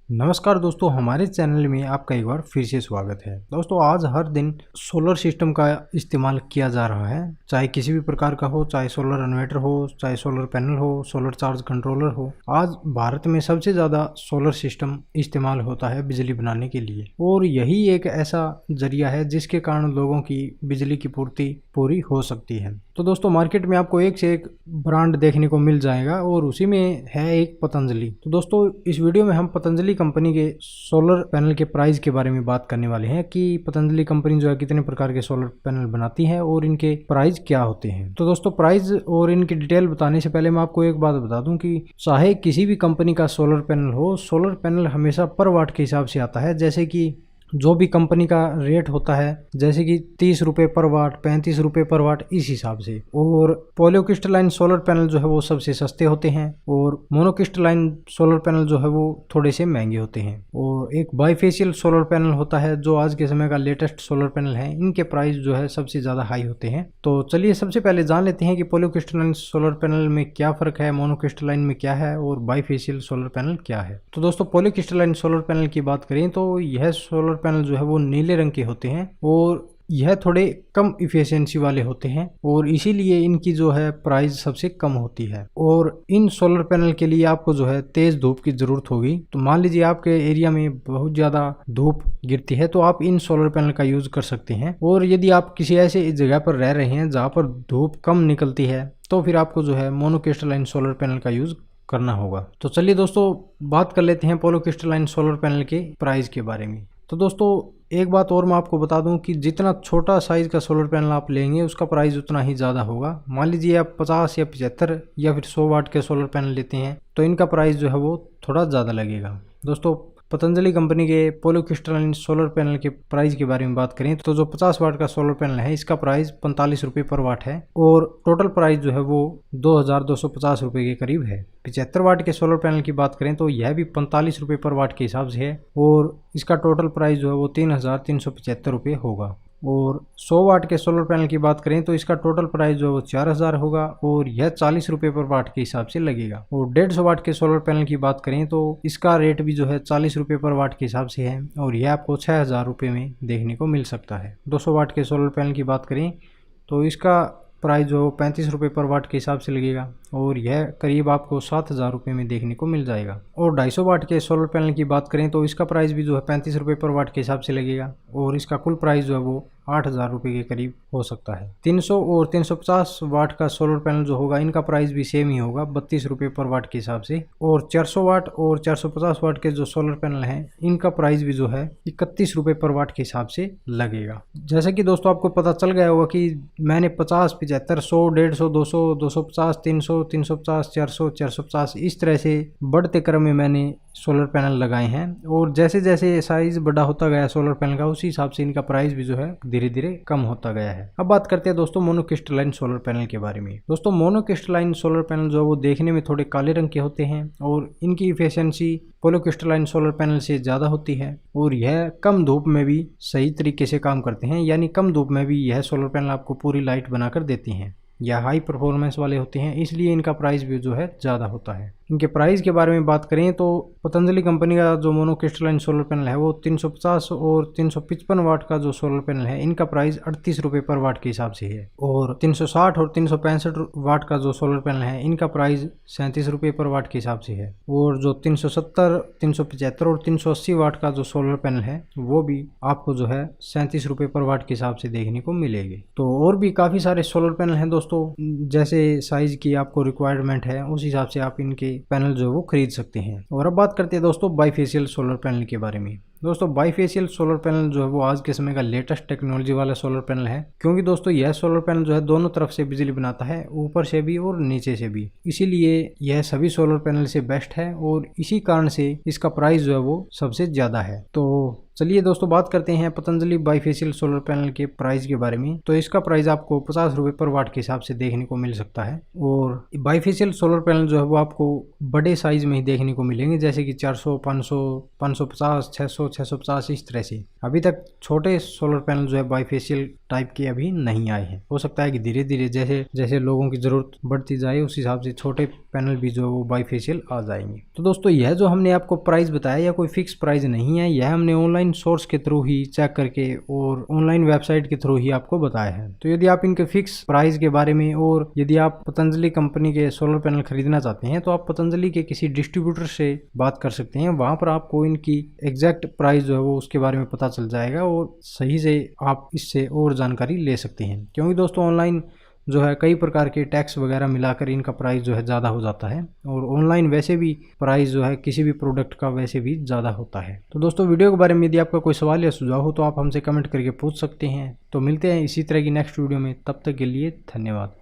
नमस्कार दोस्तों, हमारे चैनल में आपका एक बार फिर से स्वागत है। दोस्तों, आज हर दिन सोलर सिस्टम का इस्तेमाल किया जा रहा है, चाहे किसी भी प्रकार का हो, चाहे सोलर इन्वर्टर हो, चाहे सोलर पैनल हो, सोलर चार्ज कंट्रोलर हो। आज भारत में सबसे ज़्यादा सोलर सिस्टम इस्तेमाल होता है बिजली बनाने के लिए, और यही एक ऐसा जरिया है जिसके कारण लोगों की बिजली की पूर्ति पूरी हो सकती है। तो दोस्तों, मार्केट में आपको एक से एक ब्रांड देखने को मिल जाएगा और उसी में है एक पतंजलि। तो दोस्तों, इस वीडियो में हम पतंजलि कंपनी के सोलर पैनल के प्राइस के बारे में बात करने वाले हैं कि पतंजलि कंपनी जो है कितने प्रकार के सोलर पैनल बनाती है और इनके प्राइस क्या होते हैं। तो दोस्तों, प्राइस और इनकी डिटेल बताने से पहले मैं आपको एक बात बता दूं कि चाहे किसी भी कंपनी का सोलर पैनल हो, सोलर पैनल हमेशा पर वाट के हिसाब से आता है। जैसे कि जो भी कंपनी का रेट होता है, जैसे कि 30 रुपये पर वाट, 35 रुपये पर वाट, इस हिसाब से। और पॉलीक्रिस्टलाइन सोलर पैनल जो है वो सबसे सस्ते होते हैं और मोनोक्रिस्टलाइन सोलर पैनल जो है वो थोड़े से महंगे होते हैं। और एक बाईफेशियल सोलर पैनल होता है जो आज के समय का लेटेस्ट सोलर पैनल है, इनके प्राइस जो है सबसे ज़्यादा हाई होते हैं। तो चलिए सबसे पहले जान लेते हैं कि पॉलीक्रिस्टलाइन सोलर पैनल में क्या फ़र्क है, मोनोक्रिस्टलाइन में क्या है और बाईफेशियल सोलर पैनल क्या है। तो दोस्तों, पॉलीक्रिस्टलाइन सोलर पैनल की बात करें तो यह सोलर पैनल जो है वो नीले रंग के होते हैं और यह थोड़े कम इफिशियंसी वाले होते हैं और इसीलिए इनकी जो है प्राइस सबसे कम होती है। और इन सोलर पैनल के लिए आपको जो है तेज धूप की जरूरत होगी। तो मान लीजिए आपके एरिया में बहुत ज़्यादा धूप गिरती है तो आप इन सोलर पैनल का यूज़ कर सकते हैं। और यदि आप किसी ऐसे जगह पर रह रहे हैं जहाँ पर धूप कम निकलती है तो फिर आपको जो है मोनोक्रिस्टलाइन सोलर पैनल का यूज़ करना होगा। तो चलिए दोस्तों, बात कर लेते हैं पॉलीक्रिस्टलाइन सोलर पैनल के प्राइस के बारे में। तो दोस्तों, एक बात और मैं आपको बता दूं कि जितना छोटा साइज़ का सोलर पैनल आप लेंगे उसका प्राइस उतना ही ज़्यादा होगा। मान लीजिए आप 50 या 75 या फिर 100 वाट के सोलर पैनल लेते हैं तो इनका प्राइस जो है वो थोड़ा ज़्यादा लगेगा। दोस्तों, पतंजलि कंपनी के पॉलीक्रिस्टलाइन सोलर पैनल के प्राइस के बारे में बात करें तो जो 50 वाट का सोलर पैनल है इसका प्राइस 45 रुपये पर वाट है और टोटल प्राइस जो है वो 2250 रुपये के करीब है। 75 वाट के सोलर पैनल की बात करें तो यह भी 45 रुपये पर वाट के हिसाब से है और इसका टोटल प्राइस जो है वो 3375 रुपये होगा। और 100 वाट के सोलर पैनल की बात करें तो इसका टोटल प्राइस जो है वो 4000 होगा और यह 40 रुपये पर वाट के हिसाब से लगेगा। और 150 वाट के सोलर पैनल की बात करें तो इसका रेट भी जो है 40 रुपये पर वाट के हिसाब से है और यह आपको 6000 रुपये में देखने को मिल सकता है। 200 वाट के सोलर पैनल की बात करें तो इसका प्राइस जो 35 रुपये पर वाट के हिसाब से लगेगा और यह करीब आपको 7000 रुपये में देखने को मिल जाएगा। और 250 वाट के सोलर पैनल की बात करें तो इसका प्राइस भी जो है 35 रुपये पर वाट के हिसाब से लगेगा और इसका कुल प्राइस जो है वो 8000 रुपये के करीब हो सकता है। 300 और 350 वाट का सोलर पैनल जो होगा इनका प्राइस भी सेम ही होगा, 32 रुपये पर वाट के हिसाब से। और 400 वाट और 450 वाट के जो सोलर पैनल हैं इनका प्राइस भी जो है 31 रुपये पर वाट के हिसाब से लगेगा। जैसे कि दोस्तों आपको पता चल गया होगा कि मैंने 50, 75, 100, 150, 200, 250, 300, 350, 400, 450 इस तरह से बढ़ते क्रम में मैंने सोलर पैनल लगाए हैं और जैसे जैसे साइज बड़ा होता गया सोलर पैनल का उसी हिसाब से इनका प्राइस भी जो है धीरे धीरे कम होता गया है। अब बात करते हैं दोस्तों मोनोक्रिस्टलाइन सोलर पैनल के बारे में। दोस्तों, मोनोक्रिस्टलाइन सोलर पैनल जो है वो देखने में थोड़े काले रंग के होते हैं और इनकी इफिशियंसी पॉलीक्रिस्टलाइन सोलर पैनल से ज़्यादा होती है और यह कम धूप में भी सही तरीके से काम करते हैं, यानी कम धूप में भी यह सोलर पैनल आपको पूरी लाइट बनाकर देती हैं। यह हाई परफॉर्मेंस वाले होते हैं, इसलिए इनका प्राइस भी जो है ज़्यादा होता है। इनके प्राइस के बारे में बात करें तो पतंजलि कंपनी का जो मोनोक्रिस्टलाइन सोलर पैनल है वो 350 और 355 वाट का जो सोलर पैनल है इनका प्राइस 38 रुपये पर वाट के हिसाब से है। और 360 और 365 वाट का जो सोलर पैनल है इनका प्राइस 37 रुपये पर वाट के हिसाब से है। और जो 370, 375 और 380 वाट का जो सोलर पैनल है वो भी आपको जो है 37 रुपये पर वाट के हिसाब से देखने को मिलेगी। तो और भी काफ़ी सारे सोलर पैनल हैं दोस्तों, जैसे साइज की आपको रिक्वायरमेंट है उस हिसाब से आप इनके पैनल जो है वो खरीद सकते हैं। और अब बात करते हैं दोस्तों बाईफेशियल सोलर पैनल के बारे में। दोस्तों, बाईफेशियल सोलर पैनल जो है वो आज के समय का लेटेस्ट टेक्नोलॉजी वाला सोलर पैनल है, क्योंकि दोस्तों यह सोलर पैनल जो है दोनों तरफ से बिजली बनाता है, ऊपर से भी और नीचे से भी। इसीलिए यह सभी सोलर पैनल से बेस्ट है और इसी कारण से इसका प्राइस जो है वो सबसे ज़्यादा है। तो चलिए दोस्तों, बात करते हैं पतंजलि बाईफेशियल सोलर पैनल के प्राइस के बारे में। तो इसका प्राइस आपको 50 रुपये पर वाट के हिसाब से देखने को मिल सकता है और बाईफेशियल सोलर पैनल जो है वो आपको बड़े साइज में ही देखने को मिलेंगे, जैसे कि 400, 500, 550, 600, 650 इस तरह से। अभी तक छोटे सोलर पैनल जो है बाईफेशियल टाइप के अभी नहीं आए हैं। हो सकता है कि धीरे धीरे जैसे जैसे लोगों की ज़रूरत बढ़ती जाए उस हिसाब से छोटे पैनल भी जो है वो बाईफेशियल आ जाएंगे। तो दोस्तों यह जो हमने आपको प्राइस बताया या कोई फिक्स प्राइस नहीं है, यह हमने ऑनलाइन सोर्स के थ्रू ही चेक करके और ऑनलाइन वेबसाइट के थ्रू ही आपको बताया है। तो यदि आप इनके फिक्स प्राइस के बारे में और यदि आप पतंजलि कंपनी के सोलर पैनल खरीदना चाहते हैं तो आप पतंजलि के किसी डिस्ट्रीब्यूटर से बात कर सकते हैं। वहां पर आपको इनकी एग्जैक्ट प्राइस जो है वो उसके बारे में पता चल जाएगा और सही से आप इससे और जानकारी ले सकते हैं। क्योंकि दोस्तों ऑनलाइन जो है कई प्रकार के टैक्स वगैरह मिलाकर इनका प्राइस जो है ज़्यादा हो जाता है और ऑनलाइन वैसे भी प्राइस जो है किसी भी प्रोडक्ट का वैसे भी ज़्यादा होता है। तो दोस्तों वीडियो के बारे में यदि आपका कोई सवाल या सुझाव हो तो आप हमसे कमेंट करके पूछ सकते हैं। तो मिलते हैं इसी तरह की नेक्स्ट वीडियो में, तब तक के लिए धन्यवाद।